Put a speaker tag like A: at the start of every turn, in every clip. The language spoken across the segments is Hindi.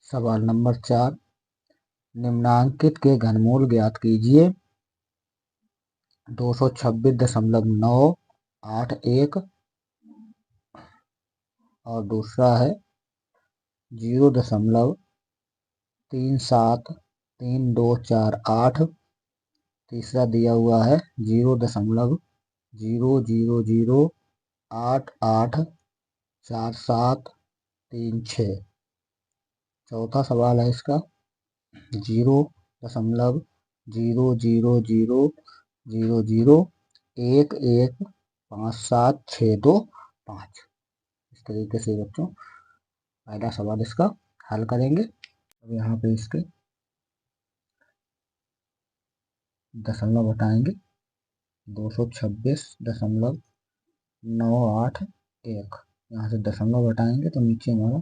A: सवाल नंबर 4, निम्नांकित के घनमूल ज्ञात कीजिए। 226.981 और दूसरा है 0.373248। तीसरा दिया हुआ है 0.000884736। चौथा सवाल है इसका 0.00000115762 इस तरीके से बच्चों पहला सवाल इसका हल करेंगे। अब यहाँ पे इसके दशमलव बताएंगे। 226.981 यहाँ से दशमलव हटाएंगे तो नीचे हमारा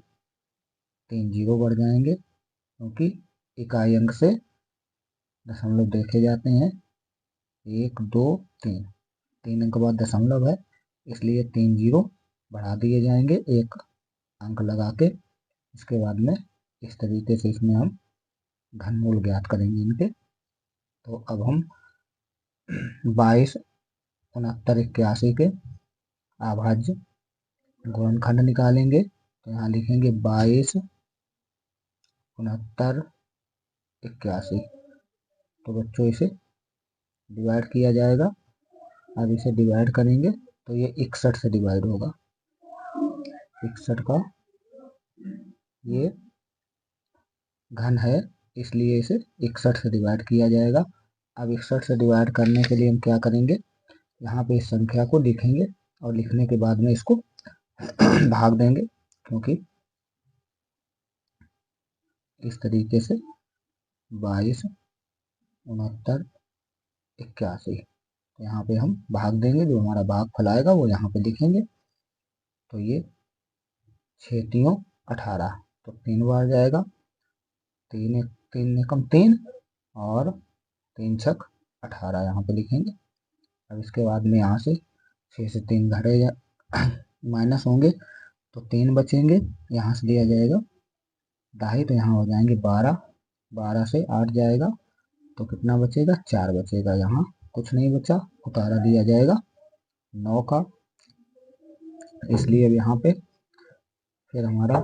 A: 3 जीरो बढ़ जाएंगे, क्योंकि इकाई अंक से दशमलव देखे जाते हैं। 1 2 3 3 अंक बाद दशमलव है, इसलिए 3 जीरो बढ़ा दिए जाएंगे एक अंक लगा के। इसके बाद में इस तरीके से इसमें हम घनमूल ज्ञात करेंगे इनके। तो अब हम 226981 के अभाज्य गुणनखंड निकालेंगे। तो यहाँ लिखेंगे 226981। तो बच्चों इसे डिवाइड किया जाएगा। अब इसे डिवाइड करेंगे तो ये 61 से डिवाइड होगा। 61 का ये घन है, इसलिए इसे 61 से डिवाइड किया जाएगा। अब 61 से डिवाइड करने के लिए हम क्या करेंगे, यहाँ पे इस संख्या को लिखेंगे और लिखने के बाद में इसको भाग देंगे, क्योंकि इस तरीके से 226981 यहाँ पे हम भाग देंगे। जो हमारा भागफल आएगा वो यहाँ पे लिखेंगे। तो ये 6 3 18, तो 3 बार जाएगा। 3 एकम 3 और 3 छक 18 यहाँ पे लिखेंगे। अब इसके बाद में यहाँ से 6 से 3 घटे माइनस होंगे तो 3 बचेंगे। यहाँ से दिया जाएगा 2.5, तो यहाँ हो जाएंगे 12। 12 से 8 जाएगा तो कितना बचेगा, 4 बचेगा। यहाँ कुछ नहीं बचा, उतारा दिया जाएगा 9 का। इसलिए अब यहाँ पे फिर हमारा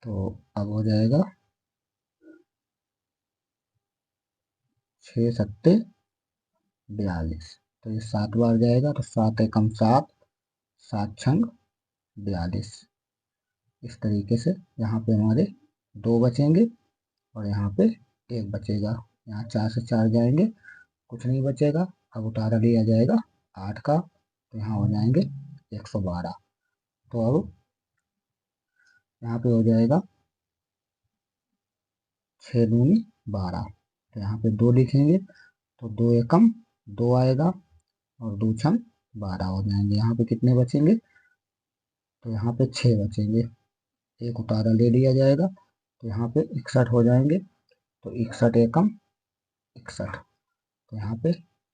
A: तो अब हो जाएगा 6 सत्ते 42। तो ये 7 बार जाएगा, तो 7 एकम 7, 7 छंग 42। इस तरीके से यहाँ पे हमारे 2 बचेंगे और यहाँ पे 1 बचेगा। यहाँ 4 से 4 जाएंगे, कुछ नहीं बचेगा। अब उतारा लिया जाएगा 8 का, तो यहाँ हो जाएंगे 112। तो अब यहाँ पे हो जाएगा 6 दूनी 12। तो यहाँ पे 2 लिखेंगे तो 2 एकम 2 आएगा और 2 छम 12 हो जाएंगे। यहाँ पे कितने बचेंगे, तो यहाँ पे 6 बचेंगे। एक उतारा ले लिया जाएगा तो यहाँ पे 61 हो जाएंगे। तो 61 एकम 61, तो यहाँ पे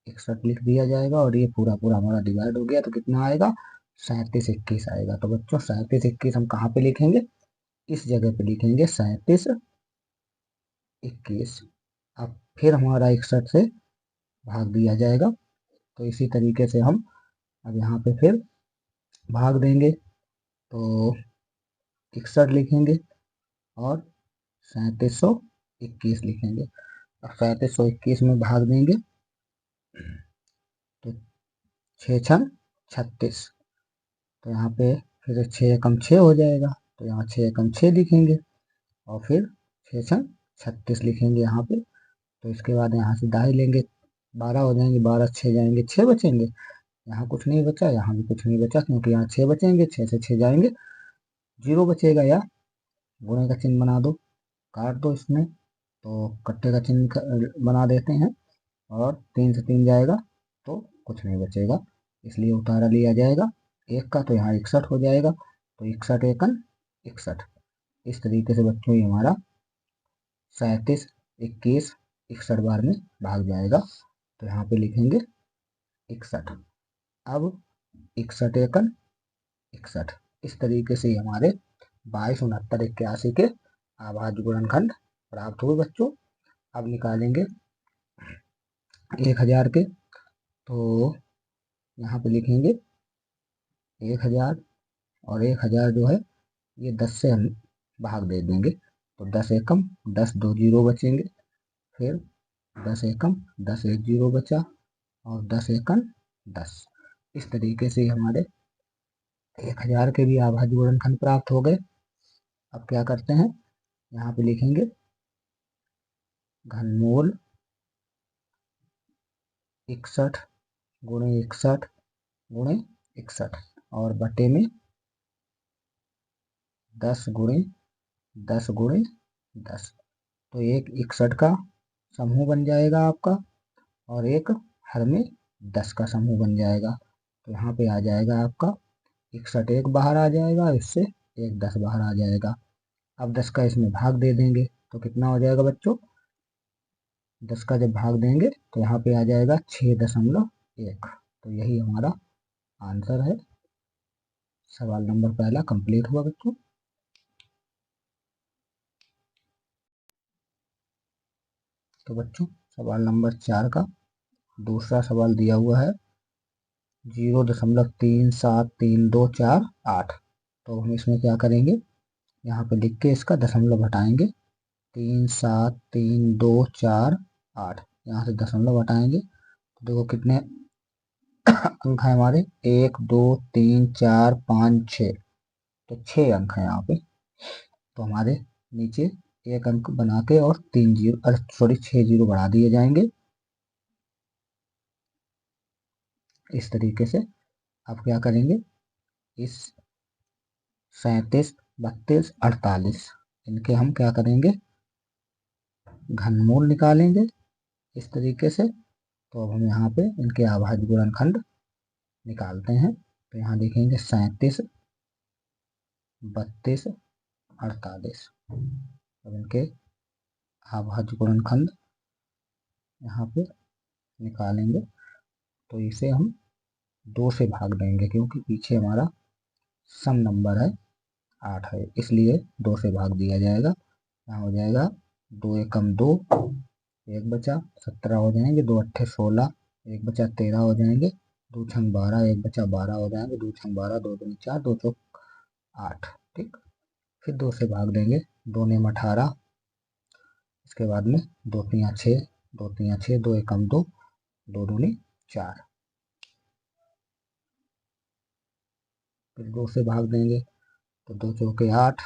A: 61 लिख दिया जाएगा और ये पूरा पूरा हमारा डिवाइड हो गया। तो कितना आएगा, 3721 आएगा। तो बच्चों 3721 हम कहाँ पे लिखेंगे, इस जगह पे लिखेंगे 3721। अब फिर हमारा 61 से भाग दिया जाएगा। तो इसी तरीके से हम अब यहाँ पे फिर भाग देंगे। तो 61 लिखेंगे और 3721 लिखेंगे। अब 3721 में भाग देंगे तो 6 छन 36। तो यहाँ पे फिर 6 एकम 6 हो जाएगा, तो यहाँ 6 एकम 6 लिखेंगे और फिर 6 छन 36 लिखेंगे यहाँ पे। तो इसके बाद यहाँ से दाई लेंगे, 12 हो जाएंगे। 12 6 जाएंगे, 6 बचेंगे। यहाँ कुछ नहीं बचा, यहाँ भी कुछ नहीं बचा, क्योंकि यहाँ 6 बचेंगे। 6 से 6 जाएंगे, 0 बचेगा। या गुणे का चिन्ह बना दो, काट दो इसमें, तो कट्टे का चिन्ह बना देते हैं और 3 से 3 जाएगा तो कुछ नहीं बचेगा, इसलिए उतारा लिया जाएगा 1 का। तो यहाँ 61 हो जाएगा। तो 61 एकन 61। इस तरीके से बच्चों ये हमारा 3721 61 बार में भाग जाएगा। तो यहाँ पे लिखेंगे 61। अब 61 एकन 61। इस तरीके से हमारे 22, 69, 81 के अभाज्य गुणनखंड प्राप्त हुए बच्चों। अब निकालेंगे 1000 के, तो यहाँ पे लिखेंगे 1000 और 1000 जो है ये 10 से हम भाग दे देंगे, तो 10 एकम 10, 2 जीरो बचेंगे, फिर 10 एकम 10, 1 जीरो बचा, और 10 एकम 10। इस तरीके से हमारे 1000 के भी अभाज्य गुणनखंड प्राप्त हो गए। अब क्या करते हैं, यहाँ पे लिखेंगे घनमूल 61 गुणे 61 गुणे 61 और बटे में 10 गुणे 10 गुणे 10। तो एक 61 का समूह बन जाएगा आपका, और एक हर में 10 का समूह बन जाएगा। तो यहाँ पे आ जाएगा आपका 61 एक बाहर आ जाएगा, इससे एक 10 बाहर आ जाएगा। अब 10 का इसमें भाग दे देंगे तो कितना हो जाएगा बच्चों, 10 का जब भाग देंगे तो यहाँ पे आ जाएगा 6.1। तो यही हमारा आंसर है। सवाल नंबर पहला कंप्लीट हुआ बच्चों। तो बच्चों सवाल नंबर 4 का दूसरा सवाल दिया हुआ है 0.37324। तो हम इसमें क्या करेंगे, यहाँ पे लिख के इसका दशमलव हटाएंगे। 37324 यहाँ से दशमलव हटाएंगे तो देखो कितने अंक है हमारे, 1 2 3 4 5 6। तो 6 अंक है यहाँ पे। तो हमारे नीचे एक अंक बना के और 3 जीरो, अरे सॉरी 6 जीरो बढ़ा दिए जाएंगे इस तरीके से। अब क्या करेंगे, इस 37, 32, 48 इनके हम क्या करेंगे, घनमूल निकालेंगे इस तरीके से। तो अब हम यहाँ पे इनके अभाज्य गुणनखंड निकालते हैं। तो यहाँ देखेंगे 37, 32, 48। अब इनके अभाज्य गुणनखंड यहाँ पे निकालेंगे, तो इसे हम 2 से भाग देंगे क्योंकि पीछे हमारा सम नंबर है 8 है, इसलिए 2 से भाग दिया जाएगा। यहाँ हो जाएगा 2 एकम 2, 1 बचा 17 हो जाएंगे, 2 अट्ठे 16, 1 बचा 13 हो जाएंगे, 2 छंग 12, 1 बचा 12 हो जाएंगे, 2 छंग 12, 2 दूनी 4, 2 चौक 8। ठीक, फिर 2 से भाग देंगे, 2 नेम 18, इसके बाद में 2 तियाँ 6, 2 तियाँ 6, 2 एकम 2, 2 दूनी 4। फिर 2 से भाग देंगे तो 2 चौके 8,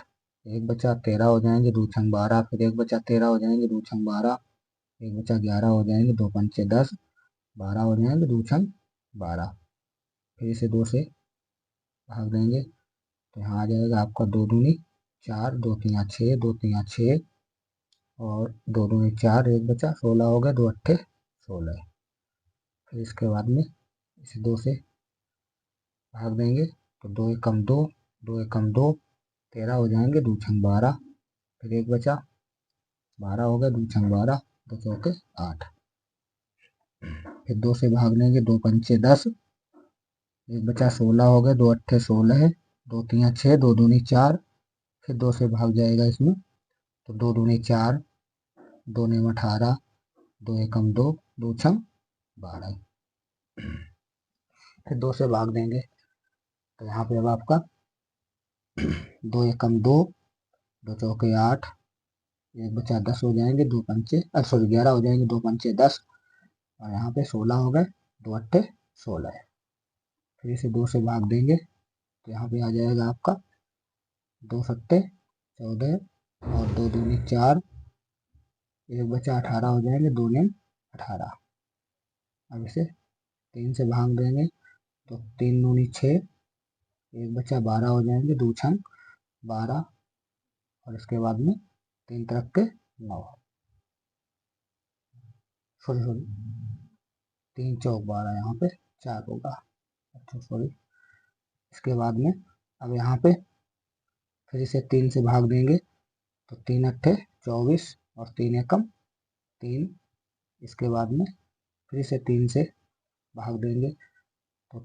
A: 1 बचा 13 हो जाएंगे, 2 छंग 12, फिर 1 बचा 13 हो जाएंगे, 2 छंग 12, 1 बचा 11 हो जाएंगे, 2 पंचे 10, 12 हो जाएंगे, 2 छंग 12। फिर इसे 2 से भाग देंगे तो यहाँ आ जाएगा आपका 2 दूनी 4, 2 तियाँ 6, 2 तियाँ 6 और 2 दूनी 4, 1 बचा 16 हो गया, 2 अट्ठे 16। फिर इसके बाद में इसे 2 से भाग देंगे तो 2 एकम 2, 2 एकम 2, 13 हो जाएंगे, 2 छंग 12, फिर 1 बचा 12 हो गया, 2 छंग 12, 2 चौके 8। फिर 2 से भाग देंगे, 2 पंचे 10, 1 बचा 16 हो गया, 2 अट्ठे 16 है, 2 तियाँ 6, 2 दूनी 4, फिर 2 से भाग जाएगा इसमें तो 2 दूनी 4, 2 नेम 18, 2 एकम 2, 2 छंग 12। फिर 2 से भाग देंगे तो यहाँ पे अब आपका 2 एकम 2, 2 चौके 8, 1 बचा 10 हो जाएंगे, 2 पंचे सॉरी 11 हो जाएंगे, 2 पंचे 10 और यहाँ पे 16 हो गए, 2 अट्ठे 16 है। फिर इसे 2 से भाग देंगे तो यहाँ पे आ जाएगा आपका 2 सत्ते 14 और 2 दूनी 4, 1 बचा 18 हो जाएंगे, 2 नेम 18। अब इसे 3 से भाग देंगे तो 3 दूनी 6, 1 बचा 12 हो जाएंगे, 2 छंग 12 और इसके बाद में 3 तरफ के 9, सॉरी सॉरी 3 चौक 12, यहाँ पे 4 होगा, अच्छा सॉरी। इसके बाद में अब यहाँ पे फिर इसे 3 से भाग देंगे तो 3 अट्ठे 24 और 3 एकम 3। इसके बाद में फिर इसे 3 से भाग देंगे तो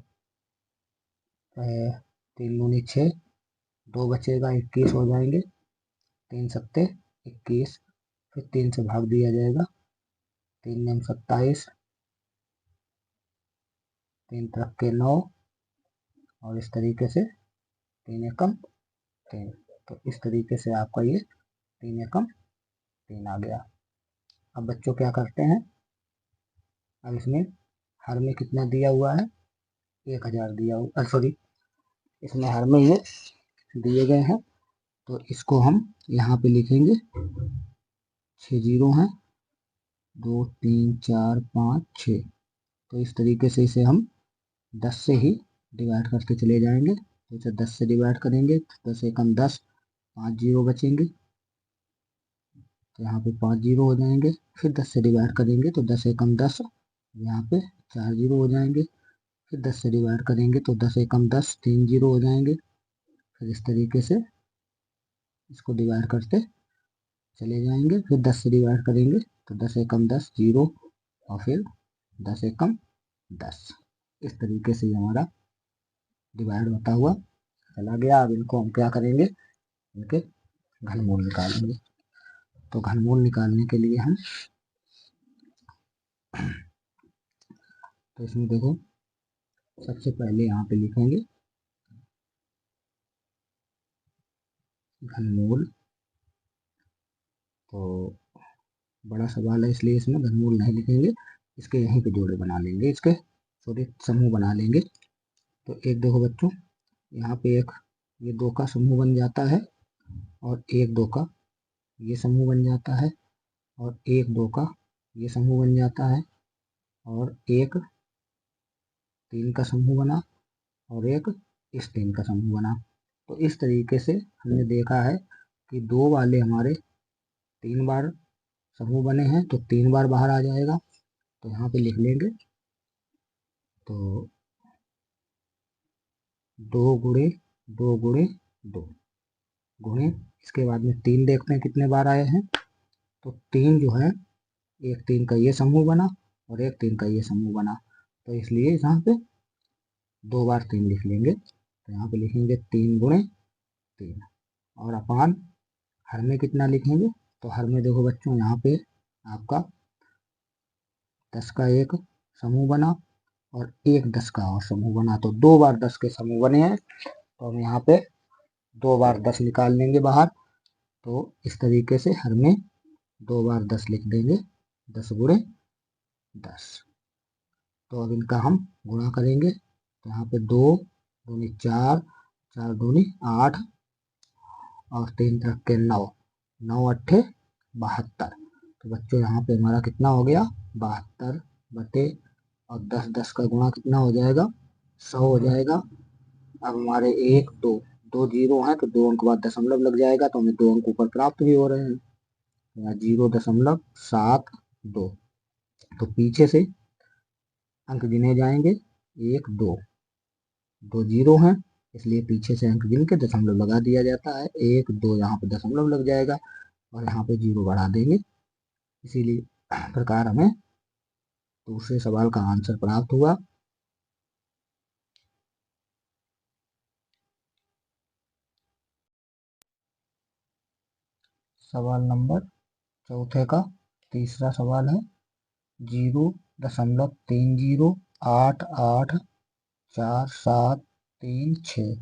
A: 3 दूनी 6, 2 बचेगा, 21 हो जाएंगे, 3 सत्ते 21, फिर 3 से भाग दिया जाएगा, 3 9 27, 3 तरफ के 9, और इस तरीके से 3 एकम 3। तो इस तरीके से आपका ये 3 एकम 3 आ गया। अब बच्चों क्या करते हैं, अब इसमें हर में कितना दिया हुआ है, 1000 दिया हुआ, सॉरी, इसमें हर में ये दिए गए हैं, तो इसको हम यहाँ पे लिखेंगे, 6 जीरो हैं, 2 3 4 5 6। तो इस तरीके से इसे हम 10 से ही डिवाइड करते चले जाएंगे। तो इसे 10 से डिवाइड करेंगे तो 10 एकम 10, 5 जीरो बचेंगे, तो यहाँ पे 5 जीरो हो जाएंगे। फिर 10 से डिवाइड करेंगे तो 10 एकम 10, यहाँ पे 4 जीरो हो जाएंगे। फिर 10 से डिवाइड करेंगे तो 10 एकम 10, 3 जीरो हो जाएंगे। फिर इस तरीके से इसको डिवाइड करते चले जाएंगे। फिर 10 से डिवाइड करेंगे तो 10 एकम 10 जीरो, और फिर 10 एकम 10। इस तरीके से हमारा डिवाइड होता हुआ चला गया। अब इनको हम क्या करेंगे, इनके घनमूल निकालेंगे। तो घनमूल निकालने के लिए हम, तो इसमें देखो सबसे पहले यहाँ पे लिखेंगे घनमूल। तो बड़ा सवाल है इसलिए इसमें घनमूल नहीं लिखेंगे, इसके यहीं पे जोड़े बना लेंगे, इसके सॉरी समूह बना लेंगे। तो एक देखो बच्चों, यहाँ पे एक ये 2 का समूह बन जाता है, और एक 2 का ये समूह बन जाता है, और एक 2 का ये समूह बन जाता है, और एक 3 का समूह बना, और एक इस 3 का समूह बना। तो इस तरीके से हमने देखा है कि 2 वाले हमारे 3 बार समूह बने हैं, तो 3 बार बाहर आ जाएगा। तो यहाँ पे लिख लेंगे, तो 2 गुणे 2 गुणे 2 गुणे, इसके बाद में 3 देखते हैं कितने बार आए हैं। तो 3 जो है, एक 3 का ये समूह बना, और एक 3 का ये समूह बना, तो इसलिए यहाँ पे 2 बार 3 लिख लेंगे। तो यहाँ पे लिखेंगे 3 गुणे 3, और अपान हर में कितना लिखेंगे। तो हर में देखो बच्चों, यहाँ पे आपका 10 का एक समूह बना, और एक 10 का और समूह बना, तो 2 बार 10 के समूह बने हैं। तो हम यहाँ पे 2 बार 10 निकाल लेंगे बाहर। तो इस तरीके से हर में 2 बार 10 लिख देंगे, 10 गुणे 10। तो अब इनका हम गुणा करेंगे। तो यहाँ पे 2 दूनी 4, 4 दूनी 8, और 3 रख के 9, 9 अट्ठे 72। तो बच्चों यहाँ पे हमारा कितना हो गया, 72 बटे, और 10 10 का गुणा कितना हो जाएगा, 100 हो जाएगा। अब हमारे 1 2 2 जीरो हैं, तो 2 अंक बाद दशमलव लग जाएगा, तो हमें 2 अंक ऊपर प्राप्त भी हो रहे हैं। यहाँ 0.72। तो पीछे से अंक गिने जाएंगे, 1 2, 2 जीरो हैं, इसलिए पीछे से अंक गिन के दशमलव लगा दिया जाता है। 1 2 यहाँ पे दशमलव लग जाएगा, और यहाँ पे 0 बढ़ा देंगे। इसीलिए प्रकार हमें दूसरे सवाल का आंसर प्राप्त हुआ। सवाल नंबर चौथे का तीसरा सवाल है, 0.3088473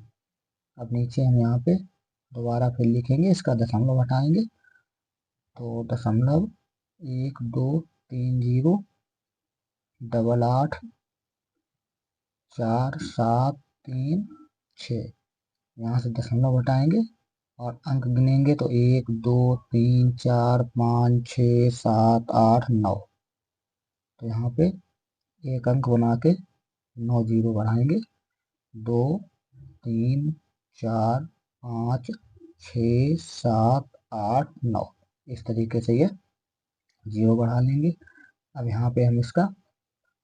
A: अब नीचे हम यहाँ पे दोबारा फिर लिखेंगे, इसका दशमलव हटाएंगे। तो 0.1230 884736, यहाँ से दशमलव हटाएंगे और अंक गिनेंगे, तो 1 2 3 4 5 6 7 8 9। तो यहाँ पे एक अंक बना के 9 जीरो बढ़ाएंगे, 2 3 4 5 6 7 8 9। इस तरीके से ये जीरो बढ़ा लेंगे। अब यहाँ पे हम इसका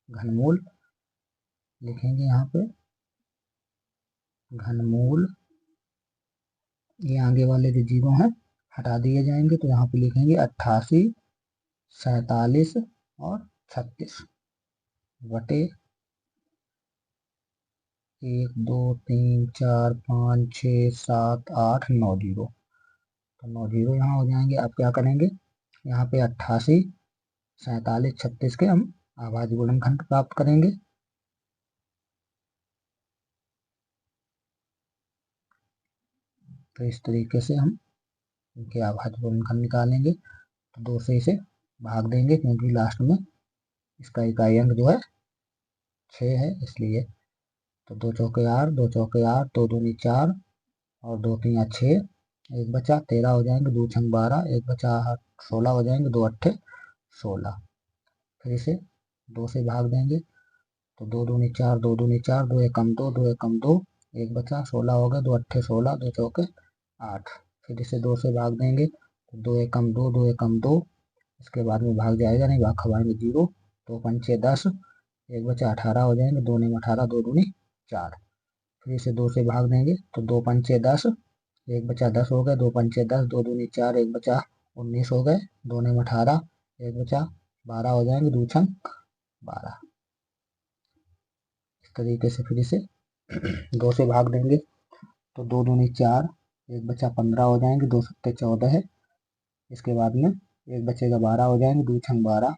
A: घनमूल लिखेंगे। यहाँ पे घनमूल, ये आगे वाले जो जीरो हैं हटा दिए जाएंगे, तो यहाँ पे लिखेंगे 88 47 और 36 बटे 1 2 3 4 5 6 7 8 9 जीरो। तो 9 जीरो यहाँ हो जाएंगे। अब क्या करेंगे, यहाँ पे 88 47 36 के हम अभाज्य गुणनखंड प्राप्त करेंगे। तो इस तरीके से हम इनके अभाज्य गुणनखंड निकालेंगे। तो 2 से इसे भाग देंगे क्योंकि लास्ट में इसका इकाई अंक जो है 6 है इसलिए। तो 2 चौके 8 2 चौके 8 2 दूनी 4 और 2 3 6, एक बचा 13 हो जाएंगे, 2 छंग 12, एक बचा 16 हो जाएंगे, 2 अट्ठे 16। फिर इसे 2 से भाग देंगे। तो 2 दूनी 4 2 दूनी 4 2 एकम 2 2 एकम 2, एक बचा 16 हो गया, 2 अट्ठे 16 2 चौके 8। फिर इसे 2 से भाग देंगे। तो 2 एकम 2 2 एकम 2, इसके बाद में भाग जाएगा नहीं, भाग खवाएंगे 0। 2 पंचे 10, एक बचा 18 हो जाएंगे, 2 नेम 18 2 दूनी 4। फिर इसे 2 से भाग देंगे। तो 2 पंचे 10, एक बचा 10 हो गए, 2 पंचे 10 2 दूनी 4, एक बचा 19 हो गए, 2 नेम 18, एक बचा 12 हो जाएंगे, 2 छंग 12। इस तरीके से फिर इसे 2 से भाग देंगे। तो 2 दूनी 4, एक बचा 15 हो जाएंगे, 2 सत्ते 14 है। इसके बाद में एक बचेगा 12 हो जाएंगे, 2 छंग 12,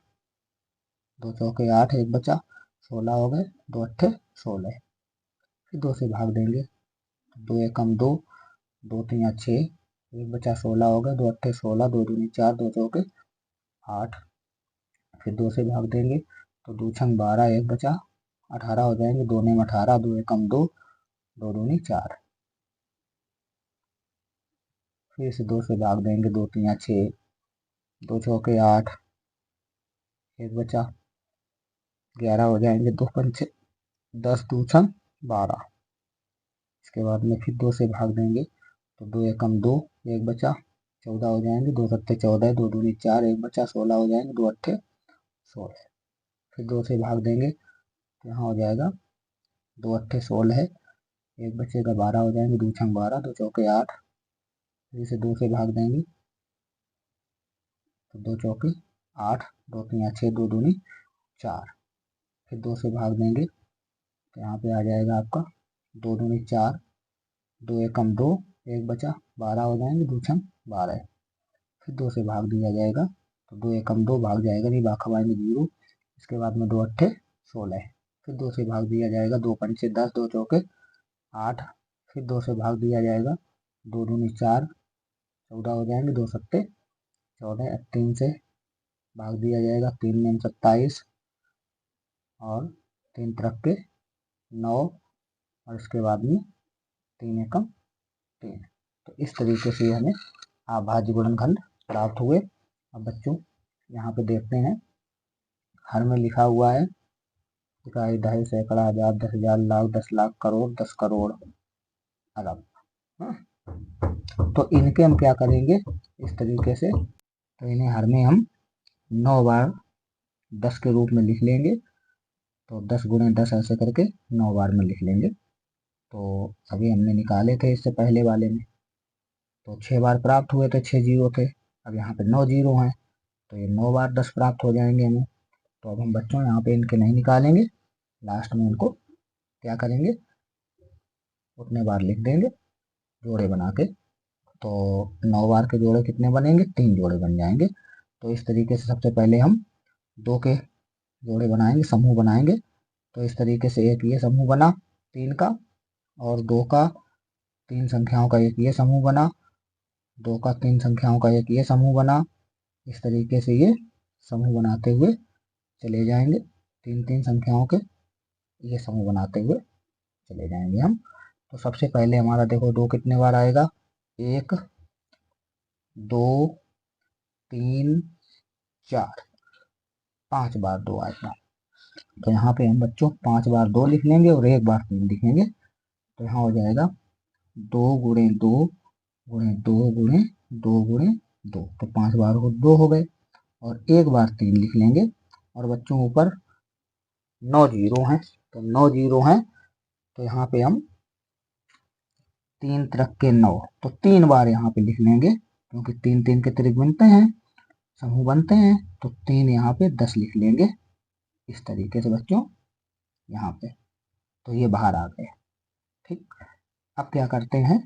A: 2 चौके 8, एक बचा 16 हो गए, 2 अट्ठे 16। फिर 2 से भाग देंगे। 2 एकम 2 2 तीन 6, एक बचा 16 हो गया, 2 अट्ठे 16, 2 दूनी 4, 2 चौके 8। फिर 2 से भाग देंगे। तो 2 छंग 12, एक बचा 18 हो जाएंगे, 2 नेम 18, 2 एकम 2, 2 दूनी 4। फिर इसे 2 से भाग देंगे। 2 तीन 6, 2 चौके 8, एक बचा 11 हो जाएंगे, 2 पंचे 10, 2 छंग 12। इसके बाद में फिर 2 से भाग देंगे। तो 2 एकम 2, एक बचा 14 हो जाएंगे, 2 सत्ते 14, 2 दूनी 4, एक बचा 16 हो जाएंगे, 2 अट्ठे 16। फिर 2 से भाग देंगे। तो यहाँ हो जाएगा 2 अट्ठे 16 है, एक बचेगा 12 हो जाएंगे, 2 छंग 12, 2 चौके 8। फिर इसे 2 से भाग देंगे। तो 2 चौके 8, 2 तीन 6, 2 दूनी 4। फिर 2 से भाग देंगे। तो यहाँ पे आ जाएगा आपका 2 दूनी 4, 2 एकम 2, एक बचा 12 हो जाएंगे, 2 छंग 12। फिर 2 से भाग दिया जाएगा। तो 2 एकम 2 भाग जाएगा नहीं, भाग खवाएंगे 0। इसके बाद में 2 अट्ठे 16। फिर 2 से भाग दिया जाएगा। 2 पंचे 10, 2 चौके 8। फिर 2 से भाग दिया जाएगा। 2 दूनी 4, 14 हो जाएंगे, 2 सत्ते 14। 3 से भाग दिया जाएगा। 3 नेम 27 और 3 तरफ के 9, और इसके बाद में 3 एकम 3। तो इस तरीके से हमें अभाज्य गुणनखंड प्राप्त हुए। अब बच्चों यहाँ पे देखते हैं, हर में लिखा हुआ है इकाई, दहाई, सैकड़ा, हजार, 10,000, लाख, 10 लाख, करोड़, 10 करोड़, अरब। हाँ? तो इनके हम क्या करेंगे इस तरीके से, तो इन्हें हर में हम 9 बार 10 के रूप में लिख लेंगे। तो 10 गुणे 10 ऐसे करके 9 बार में लिख लेंगे। तो अभी हमने निकाले थे इससे पहले वाले में, तो 6 बार प्राप्त हुए थे, 6 जीरो थे। अब यहाँ पे 9 जीरो हैं, तो ये 9 बार 10 प्राप्त हो जाएंगे हमें। तो अब हम बच्चों यहाँ पे इनके नहीं निकालेंगे, लास्ट में इनको क्या करेंगे, उतने बार लिख देंगे जोड़े बना के। तो 9 बार के जोड़े कितने बनेंगे, 3 जोड़े बन जाएंगे। तो इस तरीके से सबसे पहले हम 2 के जोड़े बनाएंगे, समूह बनाएंगे। तो इस तरीके से एक ये समूह बना 3 का, और 2 का 3 संख्याओं का एक ये समूह बना, 2 का 3 संख्याओं का एक ये समूह बना। इस तरीके से ये समूह बनाते हुए चले जाएंगे, 3 संख्याओं के ये समूह बनाते हुए चले जाएंगे हम। तो सबसे पहले हमारा देखो 2 कितने बार आएगा, 1 2 3 4, 5 बार 2 आएगा। तो यहाँ पे हम बच्चों 5 बार 2 लिख लेंगे और 1 बार 3 लिखेंगे। तो यहाँ हो जाएगा 2 गुणे 2 गुणे 2 गुणे 2 गुणे 2। तो 5 बार 2 हो गए, और 1 बार 3 लिख लेंगे। और बच्चों ऊपर 9 जीरो हैं, तो 9 जीरो हैं, तो यहाँ पे हम 3 तरफ के 9, तो 3 बार यहाँ पे लिख लेंगे, क्योंकि 3 3 के त्रिक बनते हैं, समूह बनते हैं। तो 3 यहाँ पे 10 लिख लेंगे इस तरीके से बच्चों यहाँ पे। तो ये बाहर आ गए। ठीक। अब क्या करते हैं,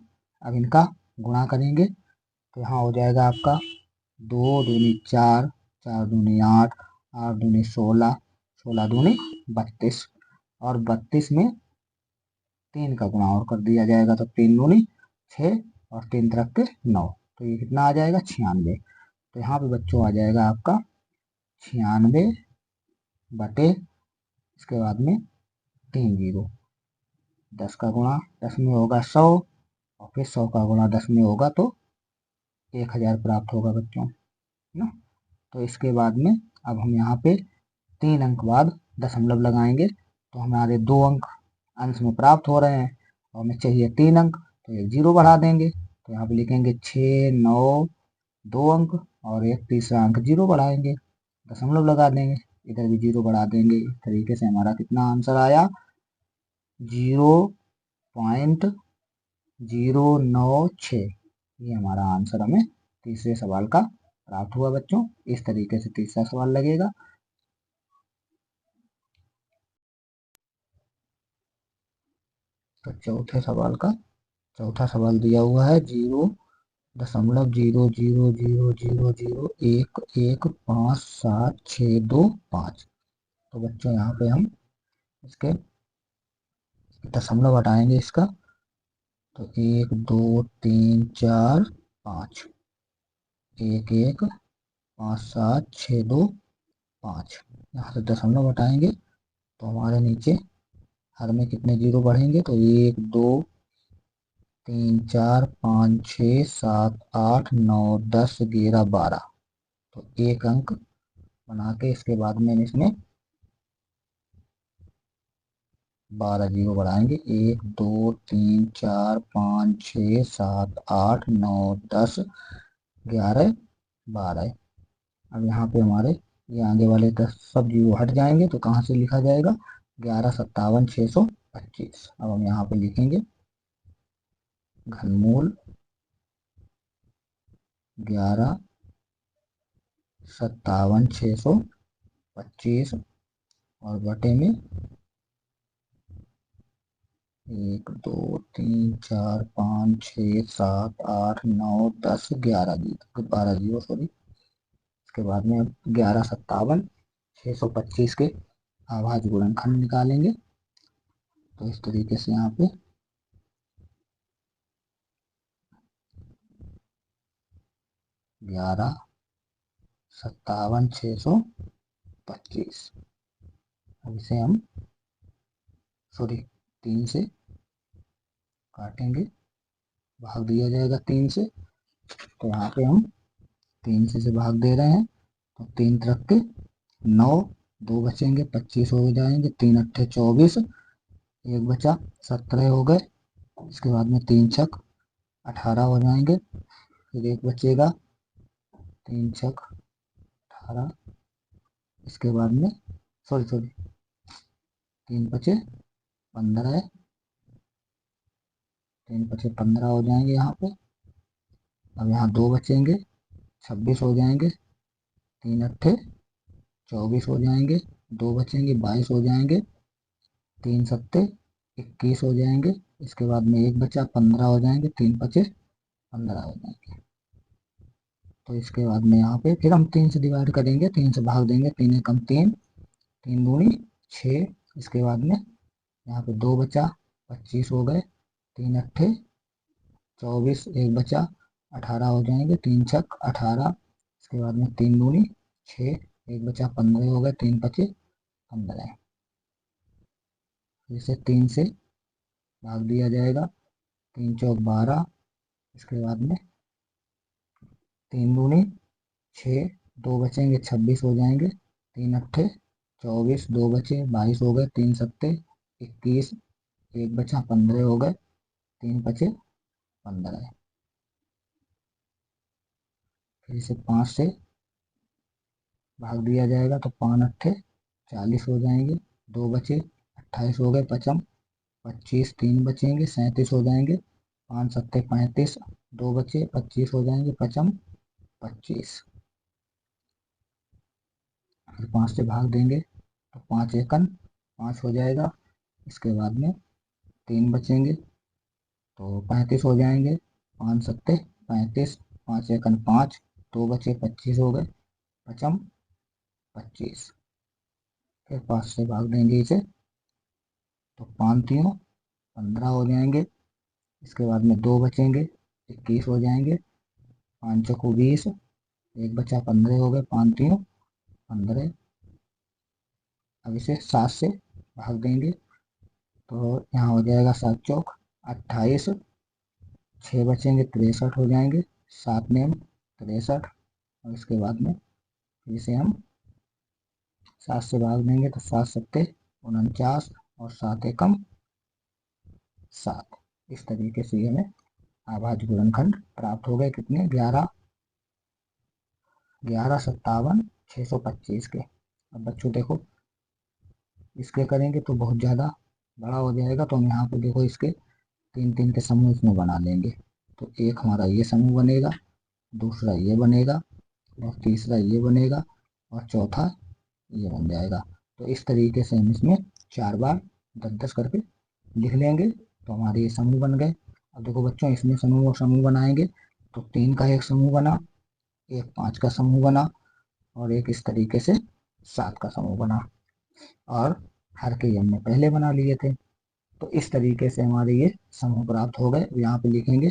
A: अब इनका गुणा करेंगे तो यहाँ हो जाएगा आपका 2 दूनी 4, 4 दूनी 8, 8 दूनी 16, 16 दूनी 32, और 32 में 3 का गुणा और कर दिया जाएगा तो 3 दूनी 6 और 3 तरफ के 9, तो ये कितना आ जाएगा 96। तो यहाँ पे बच्चों आ जाएगा आपका 96 बटे, इसके बाद में 3 जीरो, 10 का गुणा 10 में होगा 100, और फिर 100 का गुणा 10 में होगा तो 1000 प्राप्त होगा बच्चों, है ना। तो इसके बाद में अब हम यहाँ पे 3 अंक बाद दशमलव लगाएंगे तो हमारे 2 अंक अंश में प्राप्त हो रहे हैं, और हमें चाहिए 3 अंक, तो एक जीरो बढ़ा देंगे, तो यहाँ पे लिखेंगे 6 9 2 अंक, और एक तीसरा अंक जीरो बढ़ाएंगे, दशमलव लगा देंगे, इधर भी जीरो बढ़ा देंगे। इस तरीके से हमारा कितना आंसर आया, 0.096। ये हमारा आंसर हमें तीसरे सवाल का प्राप्त हुआ बच्चों। इस तरीके से तीसरा सवाल लगेगा। तो चौथा सवाल दिया हुआ है 0.000001157625। तो बच्चों यहाँ पे हम इसके दशमलव हटाएंगे इसका, तो 1 2 3 4 5, 1 1 5 7 6 2 5, यहाँ से दशमलव हटाएंगे तो हमारे नीचे हर में कितने जीरो बढ़ेंगे, तो 1 2 3 4 5 6 7 8 9 10 11 12, तो एक अंक बना के इसके बाद में इसमें 12 जीरो बढ़ाएंगे, 1 2 3 4 5 6 7 8 9 10 11 12। अब यहाँ पे हमारे ये आगे वाले 10 सब जीरो हट जाएंगे, तो कहाँ से लिखा जाएगा, 11 57 625। अब हम यहाँ पे लिखेंगे घनमूल 11 57 625, और बटे में 1 2 3 4 5 6 7 8 9 10 11 जीरो 12 जीरो सॉरी। इसके बाद में अब 11 57 625 के अभाज्य गुणनखंड निकालेंगे, तो इस तरीके से यहाँ पे 11 57 625, अब इसे हम सॉरी 3 से काटेंगे, भाग दिया जाएगा 3 से, तो यहाँ पे हम 3 से भाग दे रहे हैं, तो 3 तरफ के 9, 2 बचेंगे 25 हो जाएंगे, 3 अट्ठे 24, एक बचा 17 हो गए। इसके बाद में 3 छक 18 हो जाएंगे, फिर एक बचेगा 3 छक 18, इसके बाद में सॉरी 3 बचे 15 है, 3 बचे 15 हो जाएंगे यहाँ पे। अब यहाँ 2 बचेंगे 26 हो जाएंगे, 3 अट्ठे 24 हो जाएंगे, 2 बचेंगे 22 हो जाएंगे, 3 सत्ते 21 हो जाएंगे, इसके बाद में एक बचा 15 हो जाएंगे, 3 बचे 15 हो जाएंगे। तो इसके बाद में यहाँ पे फिर हम 3 से डिवाइड करेंगे, 3 से भाग देंगे, 3 एकम 3, 3 दूनी 6, इसके बाद में यहाँ पे 2 बचा 25 हो गए, 3 अट्ठे 24, एक बचा 18 हो जाएंगे, 3 छक 18, इसके बाद में 3 दूनी 6, एक बचा 15 हो गए, 3 बचे 15। इसे 3 से भाग दिया जाएगा, 3 चौक 12, इसके बाद में 3 दूनी 6, 2 बचेंगे 26 हो जाएंगे, 3 अट्ठे 24, 2 बचे 22 हो गए, 3 सत्ते 21, एक बचा 15 हो गए, 3 बचे 15। फिर इसे 5 से भाग दिया जाएगा, तो 5 अट्ठे 40 हो जाएंगे, 2 बचे 28 हो गए, पचम 25, 3 बचेंगे 37 हो जाएंगे, 5 सत्ते 35, 2 बचे 25 हो जाएंगे, पचम 25। फिर 5 से भाग देंगे तो 5 एकन 5 हो जाएगा, इसके बाद में 3 बचेंगे, तो 35 हो जाएंगे। 5 सत्ते 35, 5 एकन 5, 2 बचे 25 हो गए, पचम 25। फिर 5 से भाग देंगे इसे, तो 5 तीनों 15 हो जाएंगे। इसके बाद में 2 बचेंगे, 21 हो जाएंगे। 5 चौको 20, एक बचा 15 हो गए, 5 तीनों 15। अब इसे 7 से भाग देंगे, तो यहाँ हो जाएगा 7 चौक 28, 6 बचेंगे 63 हो जाएंगे, 7 नेम 63। और इसके बाद में इसे हम 7 से भाग देंगे, तो 7 सत्ते 49 और 7 एकम 7। इस तरीके से ये हमें अभाज्य गुणनखंड प्राप्त हो गए। कितने? 11, 57,625 के। अब बच्चों देखो, इसके करेंगे तो बहुत ज़्यादा बड़ा हो जाएगा, तो हम यहाँ पे देखो इसके 3-3 के समूह इसमें बना लेंगे। तो एक हमारा ये समूह बनेगा, दूसरा ये बनेगा, और तीसरा ये बनेगा, और चौथा ये बन जाएगा। तो इस तरीके से हम इसमें 4 बार 10-10 करके लिख लेंगे, तो हमारे ये समूह बन गए। अब देखो बच्चों, इसमें समूह और समूह बनाएंगे, तो 3 का एक समूह बना, एक 5 का समूह बना, और एक इस तरीके से 7 का समूह बना, और हर के हमने पहले बना लिए थे। तो इस तरीके से हमारे ये समूह प्राप्त हो गए। यहाँ पे लिखेंगे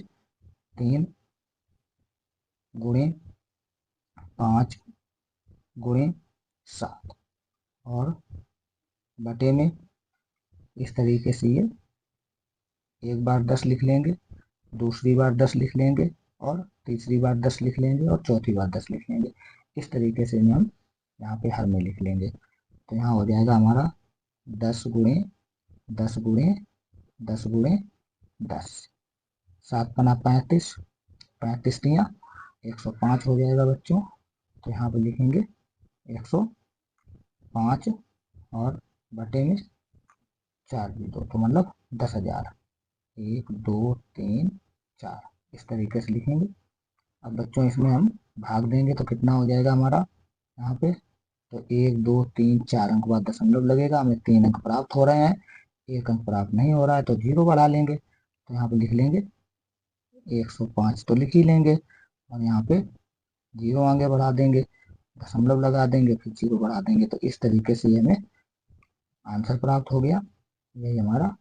A: 3 गुणे 5 गुणे 7, और बटे में इस तरीके से ये एक बार 10 लिख लेंगे, दूसरी बार 10 लिख लेंगे, और तीसरी बार 10 लिख लेंगे, और चौथी बार 10 लिख लेंगे। इस तरीके से हम यहाँ पे हर में लिख लेंगे। तो यहाँ हो जाएगा हमारा 10 गुणे 10 गुणे 10 गुणे 10, 7 पना 35, 35 तिया 105 हो जाएगा बच्चों। तो यहाँ पे लिखेंगे 105, और बटे में 4 भी दो, तो मतलब 10,000। 1 2 3 4, इस तरीके से लिखेंगे। अब बच्चों इसमें हम भाग देंगे, तो कितना हो जाएगा हमारा यहाँ पे? तो 1 2 3 4 अंक बाद दशमलव लगेगा, हमें 3 अंक प्राप्त हो रहे हैं। 1 अंक प्राप्त नहीं हो रहा है, तो 0 बढ़ा लेंगे। तो यहाँ पे लिख लेंगे 105 तो लिख ही लेंगे, और यहाँ पे 0 आगे बढ़ा देंगे, दशमलव लगा देंगे, फिर 0 बढ़ा देंगे। तो इस तरीके से हमें आंसर प्राप्त हो गया। यही हमारा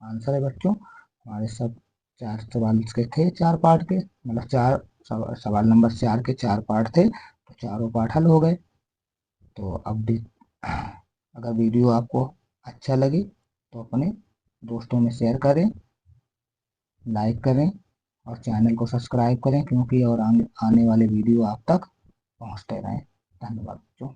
A: आंसर है बच्चों। हमारे सब 4 सवाल के थे, 4 पार्ट के, मतलब 4 सवाल नंबर 4 के 4 पार्ट थे, तो चारों पार्ट हल हो गए। तो अब भी अगर वीडियो आपको अच्छा लगे तो अपने दोस्तों में शेयर करें, लाइक करें, और चैनल को सब्सक्राइब करें, क्योंकि और आने वाले वीडियो आप तक पहुंचते रहें। धन्यवाद बच्चों।